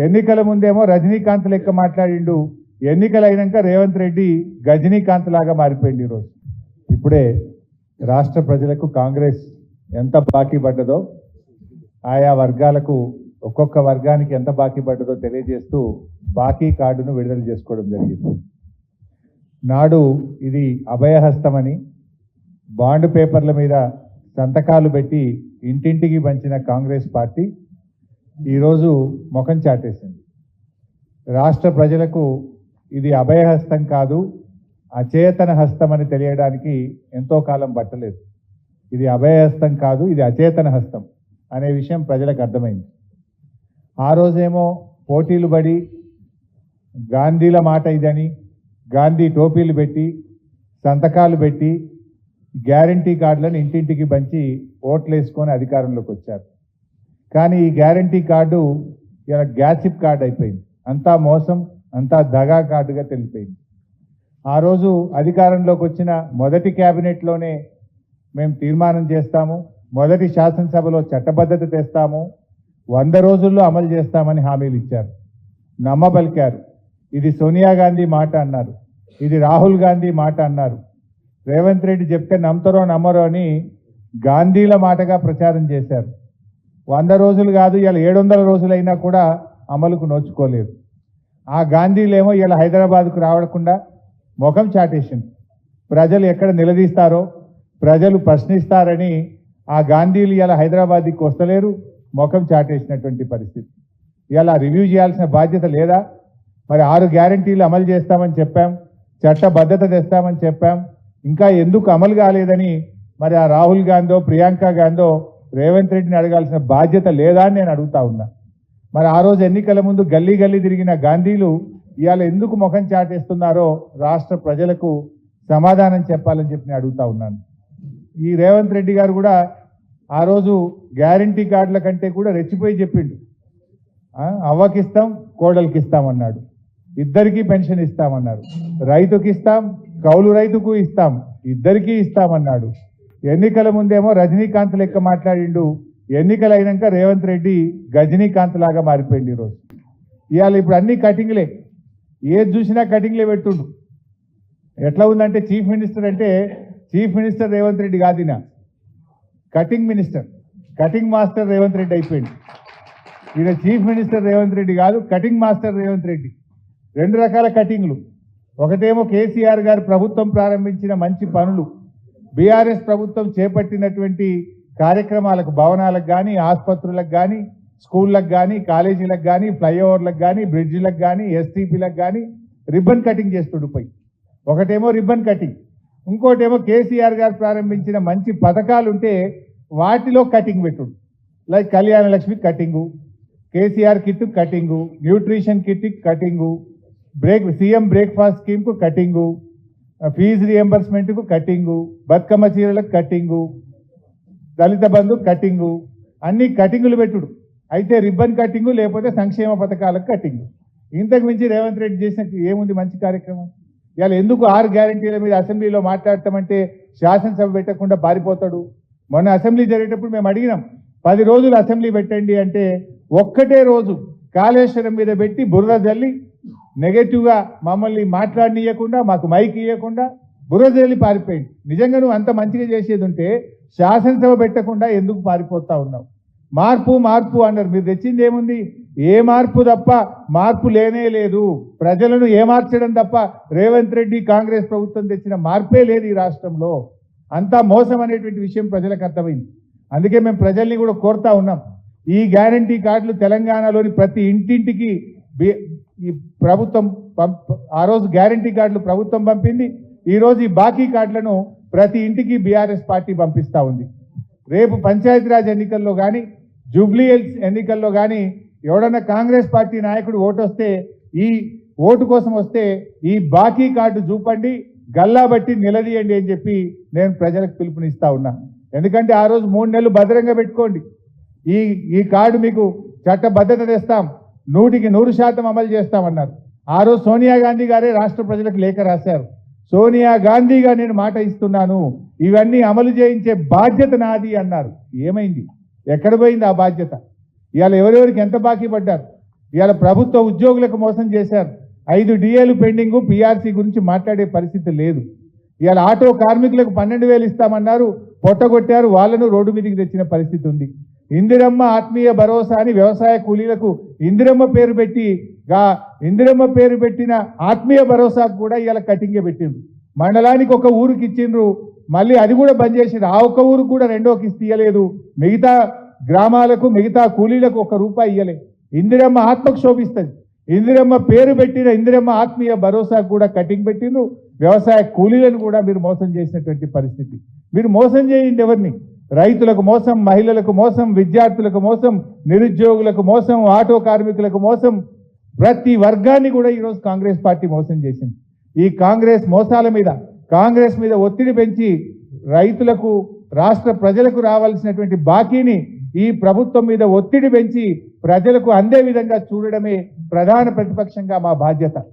ఎన్నికల ముందేమో రజనీకాంత్ లెక్క మాట్లాడిండు, ఎన్నికలు అయినాక రేవంత్ రెడ్డి గజనీకాంత్ లాగా మారిపోయింది. ఈరోజు ఇప్పుడే రాష్ట్ర ప్రజలకు కాంగ్రెస్ ఎంత బాకీ పడ్డదో, ఆయా వర్గాలకు ఒక్కొక్క వర్గానికి ఎంత బాకీ పడ్డదో తెలియజేస్తూ బాకీ కార్డును విడుదల చేసుకోవడం జరిగింది. నాడు ఇది అభయహస్తమని బాండ్ పేపర్ల మీద సంతకాలు పెట్టి ఇంటింటికి పంచిన కాంగ్రెస్ పార్టీ ఈరోజు ముఖం చాటేసింది. రాష్ట్ర ప్రజలకు ఇది అభయహస్తం కాదు, అచేతన హస్తం అని తెలియడానికి ఎంతో కాలం పట్టలేదు. ఇది అభయహస్తం కాదు, ఇది అచేతన హస్తం అనే విషయం ప్రజలకు అర్థమైంది. ఆ రోజేమో పోటీలు పడి గాంధీల మాట ఇదని గాంధీ టోపీలు పెట్టి సంతకాలు పెట్టి గ్యారంటీ కార్డులను ఇంటింటికి పంచి ఓట్లు వేసుకొని అధికారంలోకి వచ్చారు. కానీ ఈ గ్యారంటీ కార్డు ఇలా గ్యాసిప్ కార్డు అయిపోయింది. అంతా మోసం, అంతా దగా కార్డుగా తెలిపోయింది. ఆ రోజు అధికారంలోకి వచ్చిన మొదటి క్యాబినెట్లోనే మేము తీర్మానం చేస్తాము, మొదటి శాసనసభలో చట్టబద్ధత తెస్తాము, 100 రోజుల్లో అమలు చేస్తామని హామీలు ఇచ్చారు, నమ్మబలికారు. ఇది సోనియా గాంధీ మాట అన్నారు, ఇది రాహుల్ గాంధీ మాట అన్నారు. రేవంత్ రెడ్డి చెప్తే నమ్మతారో నమ్మరో అని గాంధీల మాటగా ప్రచారం చేశారు. 100 రోజులు కాదు, ఇలా 700 రోజులైనా కూడా అమలుకు నోచుకోలేదు. ఆ గాంధీలేమో ఇలా హైదరాబాద్కు రావకుండా ముఖం చాటేసింది. ప్రజలు ఎక్కడ నిలదీస్తారో, ప్రజలు ప్రశ్నిస్తారని ఆ గాంధీలు ఇలా హైదరాబాద్కి వస్తలేరు, ముఖం చాటేసినటువంటి పరిస్థితి. ఇలా రివ్యూ చేయాల్సిన బాధ్యత లేదా? మరి 6 గ్యారంటీలు అమలు చేస్తామని చెప్పాం, చట్టబద్ధత తెస్తామని చెప్పాం, ఇంకా ఎందుకు అమలు కాలేదని మరి ఆ రాహుల్ గాంధీ ప్రియాంక గాంధీ రేవంత్ రెడ్డిని అడగాల్సిన బాధ్యత లేదా అని నేను అడుగుతా ఉన్నా. మరి ఆ రోజు ఎన్నికల ముందు గల్లీ గల్లీ తిరిగిన గాంధీలు ఇవాళ ఎందుకు ముఖం చాటేస్తున్నారో రాష్ట్ర ప్రజలకు సమాధానం చెప్పాలని చెప్పి నేను అడుగుతా ఉన్నాను. ఈ రేవంత్ రెడ్డి గారు కూడా ఆ రోజు గ్యారంటీ కార్డుల కంటే కూడా రెచ్చిపోయి చెప్పిండు, అవ్వకిస్తాం కోడలికి ఇస్తామన్నాడు, ఇద్దరికీ పెన్షన్ ఇస్తామన్నారు, రైతుకి ఇస్తాం కౌలు రైతుకు ఇస్తాం, ఇద్దరికీ ఇస్తామన్నాడు. ఎన్నికల ముందేమో రజనీకాంత్ లెక్క మాట్లాడిండు, ఎన్నికలు అయినాక రేవంత్ రెడ్డి గజనీకాంత్ లాగా మారిపోయింది. ఈరోజు ఇవాళ ఇప్పుడు అన్ని కటింగ్లే, ఏది చూసినా కటింగ్లే పెట్టుండు. ఎట్లా ఉందంటే చీఫ్ మినిస్టర్ అంటే చీఫ్ మినిస్టర్ రేవంత్ రెడ్డి కాదినా, cutting minister, cutting master Revanth Reddy అయిపోయింది. ఈయన చీఫ్ మినిస్టర్ రేవంత్ రెడ్డి కాదు, కటింగ్ మాస్టర్ రేవంత్ రెడ్డి. 2 రకాల కటింగ్లు. ఒకటేమో కేసీఆర్ గారు ప్రభుత్వం ప్రారంభించిన మంచి పనులు, బీఆర్ఎస్ ప్రభుత్వం చేపట్టినటువంటి కార్యక్రమాలకు, భవనాలకు కానీ, ఆసుపత్రులకు కానీ, స్కూళ్ళకు కానీ, కాలేజీలకు కానీ, ఫ్లైఓవర్లకు కానీ, బ్రిడ్జిలకు కానీ, ఎస్టీపీలకు కానీ రిబ్బన్ కటింగ్ చేస్తుండిపోయి. ఒకటేమో రిబ్బన్ కటింగ్, ఇంకోటేమో కేసీఆర్ గారు ప్రారంభించిన మంచి పథకాలు ఉంటే వాటిలో కటింగ్ పెట్టుడు. Like Kalyana Lakshmi cutting, KCR kit cutting, nutrition kit cutting, CM breakfast స్కీమ్కు కటింగు, ఫీజు రియంబర్స్మెంట్కు కటింగు, బతుకమ్మ చీరలకు కటింగు, దళిత బంధు కటింగు, అన్ని కటింగులు పెట్టుడు. అయితే రిబ్బన్ కటింగు లేకపోతే సంక్షేమ పథకాలకు కటింగు. ఇంతకు మించి రేవంత్ రెడ్డి చేసిన ఏముంది మంచి కార్యక్రమం? ఇవాళ ఎందుకు 6 గ్యారంటీల మీద అసెంబ్లీలో మాట్లాడతామంటే శాసనసభ పెట్టకుండా పారిపోతాడు? మొన్న అసెంబ్లీ జరిగేటప్పుడు మేము అడిగినాం, 10 రోజులు అసెంబ్లీ పెట్టండి అంటే ఒక్కటే రోజు కాళేశ్వరం మీద పెట్టి బురద జల్లి నెగటివ్గా మమ్మల్ని మాట్లాడనీయకుండా, మాకు మైక్ ఇవ్వకుండా బురద జల్లి పారిపోయింది. నిజంగా నువ్వు అంత మంచిగా చేసేది ఉంటే శాసనసభ పెట్టకుండా ఎందుకు పారిపోతా ఉన్నావు? మార్పు మార్పు అన్నారు, మీరు తెచ్చింది ఏముంది? ఏ మార్పు తప్ప మార్పు లేనే లేదు. ప్రజలను ఏమార్చడం తప్ప రేవంత్ రెడ్డి కాంగ్రెస్ ప్రభుత్వం తెచ్చిన మార్పే లేదు ఈ రాష్ట్రంలో. అంతా మోసం అనేటువంటి విషయం ప్రజలకు అర్థమైంది. అందుకే మేము ప్రజల్ని కూడా కోరుతా ఉన్నాం, ఈ గ్యారంటీ కార్డులు తెలంగాణలోని ప్రతి ఇంటింటికి ఈ ప్రభుత్వం ఆ రోజు గ్యారంటీ కార్డులు ప్రభుత్వం పంపింది. ఈరోజు ఈ బాకీ కార్డులను ప్రతి ఇంటికి బీఆర్ఎస్ పార్టీ పంపిస్తూ ఉంది. రేపు పంచాయతీరాజ్ ఎన్నికల్లో కానీ, జూబ్లీ హిల్స్ ఎన్నికల్లో కానీ ఎవడన్నా కాంగ్రెస్ పార్టీ నాయకుడు ఓటు వస్తే, ఈ ఓటు కోసం వస్తే ఈ బాకీ కార్డు చూపండి, గల్లా బట్టి నిలదీయండి అని చెప్పి నేను ప్రజలకు పిలుపునిస్తా ఉన్నా. ఎందుకంటే ఆ రోజు 3 నెలలు భద్రంగా పెట్టుకోండి, ఈ కార్డు మీకు చట్టబద్ధత తెస్తాం, 100% అమలు చేస్తామన్నారు. ఆ రోజు సోనియా గాంధీ గారే రాష్ట్ర ప్రజలకు లేఖ రాశారు, సోనియా గాంధీగా నేను మాట ఇస్తున్నాను, ఇవన్నీ అమలు చేయించే బాధ్యత నాది అన్నారు. ఏమైంది? ఎక్కడ పోయింది ఆ బాధ్యత? ఇవాళ ఎవరెవరికి ఎంత బాకీ పడ్డారు? ఇవాళ ప్రభుత్వ ఉద్యోగులకు మోసం చేశారు. 5 డిఏలు పెండింగ్, పిఆర్సీ గురించి మాట్లాడే పరిస్థితి లేదు. ఇవాళ ఆటో కార్మికులకు 12,000 ఇస్తామన్నారు, పొట్టగొట్టారు, వాళ్ళను రోడ్డు మీదకి తెచ్చిన పరిస్థితి ఉంది. ఇందిరమ్మ ఆత్మీయ భరోసా అని వ్యవసాయ కూలీలకు ఇందిరమ్మ పేరు పెట్టిన ఆత్మీయ భరోసాకు కూడా ఇవాళ కటింగే పెట్టిండ్రు. మండలానికి ఒక ఊరికి ఇచ్చిండ్రు, మళ్ళీ అది కూడా బంద్ చేసిండ్రు. ఆ ఒక్క ఊరికి కూడా 2వ కిస్తీ ఇయ్యలేదు. మిగతా గ్రామాలకు మిగతా కూలీలకు ₹1 ఇయ్యలేదు. ఇందిరమ్మ ఆత్మకు శోభిస్తుంది. ఇందిరమ్మ పేరు పెట్టిన ఇందిరమ్మ ఆత్మీయ భరోసాకు కూడా కటింగ్ పెట్టిండ్రు. వ్యవసాయ కూలీలను కూడా మీరు మోసం చేసినటువంటి పరిస్థితి. మీరు మోసం చేయండి ఎవరిని? రైతులకు మోసం, మహిళలకు మోసం, విద్యార్థులకు మోసం, నిరుద్యోగులకు మోసం, ఆటో కార్మికులకు మోసం, ప్రతి వర్గాన్ని కూడా ఈరోజు కాంగ్రెస్ పార్టీ మోసం చేసింది. ఈ కాంగ్రెస్ మోసాల మీద, కాంగ్రెస్ మీద ఒత్తిడి పెంచి రైతులకు, రాష్ట్ర ప్రజలకు రావాల్సినటువంటి బాకీని ఈ ప్రభుత్వం మీద ఒత్తిడి పెంచి ప్రజలకు అందే విధంగా చూడడమే ప్రధాన ప్రతిపక్షంగా మా బాధ్యత.